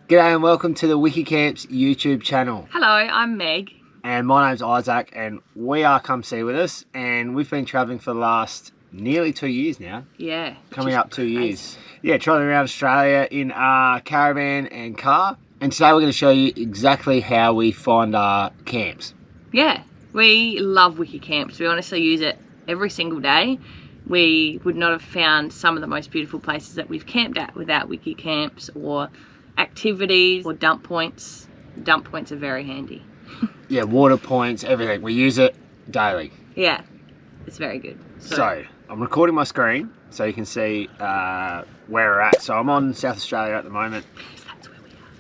G'day and welcome to the WikiCamps YouTube channel. Hello, I'm Meg. And my name's Isaac and we are Come See With Us, and we've been travelling for the last nearly 2 years now. Yeah. Coming up 2 years. Yeah, travelling around Australia in our caravan and car. And today we're going to show you exactly how we find our camps. Yeah, we love WikiCamps. We honestly use it every single day. We would not have found some of the most beautiful places that we've camped at without WikiCamps or activities or dump points. Dump points are very handy. Yeah, water points, everything. We use it daily. Yeah, it's very good. So I'm recording my screen so you can see where we're at. So I'm on South Australia at the moment.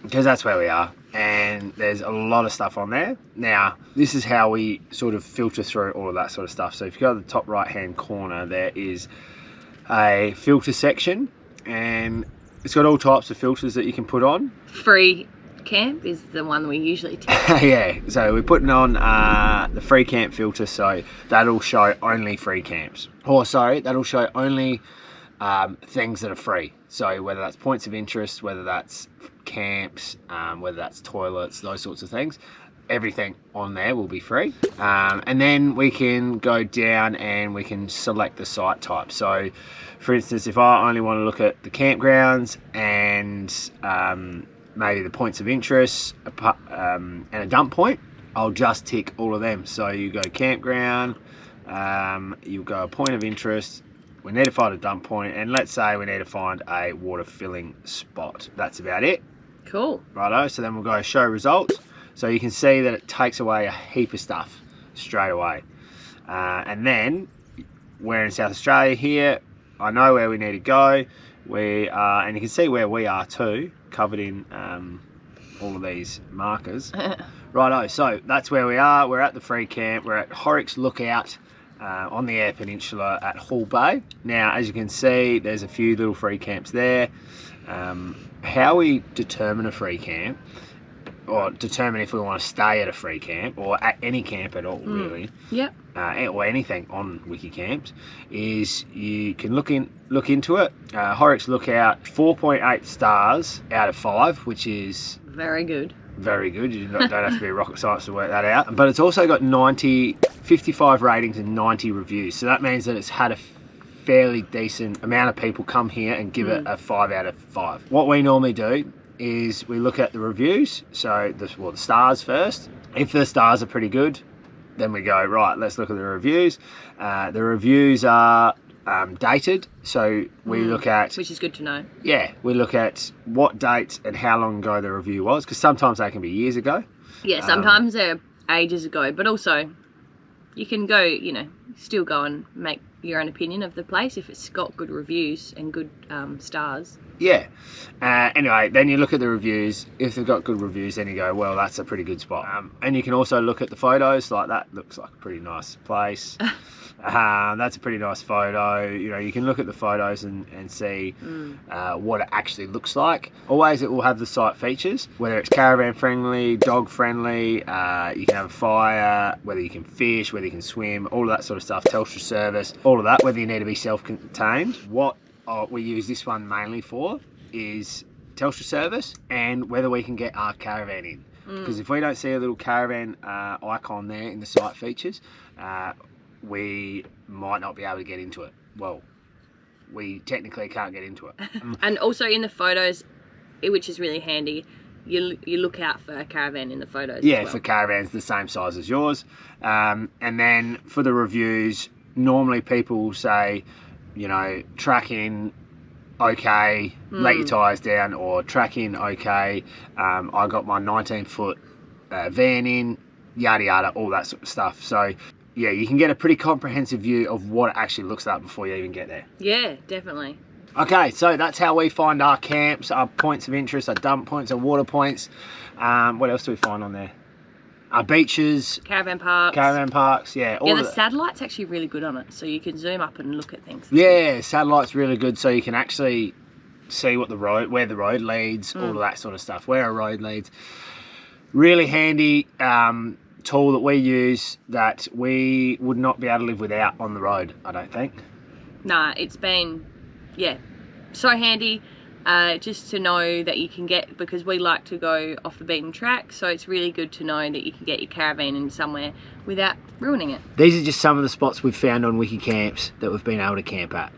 Because that's where we are. And there's a lot of stuff on there. Now, this is how we sort of filter through all of that sort of stuff. So if you go to the top right hand corner, there is a filter section, and it's got all types of filters that you can put on. Free camp is the one we usually take. Yeah, so we're putting on the free camp filter, so that'll show only free camps. Or sorry, that'll show only things that are free. So whether that's points of interest, whether that's camps, whether that's toilets, those sorts of things, everything on there will be free. And then we can go down and we can select the site type. So for instance, if I only want to look at the campgrounds and maybe the points of interest and a dump point, I'll just tick all of them. So you go campground, you go point of interest, we need to find a dump point, and let's say we need to find a water filling spot. That's about it. Cool. Righto, so then we'll go show results. So you can see that it takes away a heap of stuff straight away. And then we're in South Australia here. I know where we need to go. We are, and you can see where we are too, covered in all of these markers. Righto, so that's where we are. We're at the free camp. We're at Horrocks Lookout on the Eyre Peninsula at Hall Bay. Now, as you can see, there's a few little free camps there. How we determine a free camp, or determine if we want to stay at a free camp or at any camp at all, really. Yep. Or anything on WikiCamps, is you can look into it. Horrocks Lookout, 4.8 stars out of 5, which is very good. Very good. You don't have to be a rocket science to work that out. But it's also got 55 ratings and 90 reviews. So that means that it's had a fairly decent amount of people come here and give it a 5 out of 5. What we normally do is we look at the reviews. So the stars first. If the stars are pretty good, then we go, right, let's look at the reviews. The reviews are dated, so we look at, which is good to know. Yeah, we look at what dates and how long ago the review was, because sometimes they can be years ago. Yeah, sometimes they're ages ago, but also you can go, still go and make your own opinion of the place if it's got good reviews and good stars. Yeah. Anyway, then you look at the reviews. If they've got good reviews, then you go, well, that's a pretty good spot. And you can also look at the photos. Like, that looks like a pretty nice place. That's a pretty nice photo. You can look at the photos and see what it actually looks like. Always it will have the site features, whether it's caravan friendly, dog friendly, you can have a fire, whether you can fish, whether you can swim, all of that sort of stuff, Telstra service, all of that, whether you need to be self-contained. What we use this one mainly for is Telstra service, and whether we can get our caravan in. Because if we don't see a little caravan icon there in the site features, we might not be able to get into it. Well, we technically can't get into it. And also in the photos, which is really handy, you look out for a caravan in the photos. Yeah, as well. For caravans the same size as yours. And then for the reviews, normally people will say, track in okay, let your tyres down, or track in okay, I got my 19-foot van in, yada yada, all that sort of stuff. So yeah, you can get a pretty comprehensive view of what it actually looks like before you even get there. Yeah, definitely. Okay, so that's how we find our camps, our points of interest, our dump points, our water points. What else do we find on there? Our beaches. Caravan parks. Yeah. The satellite's actually really good on it, so you can zoom up and look at things. Yeah, satellite's really good, so you can actually see where the road leads, all of that sort of stuff, where a road leads. Really handy tool that we use that we would not be able to live without on the road, I don't think. Nah, it's been, so handy. just to know that you can get, because we like to go off the beaten track, so it's really good to know that you can get your caravan in somewhere without ruining it. These are just some of the spots we've found on WikiCamps that we've been able to camp at.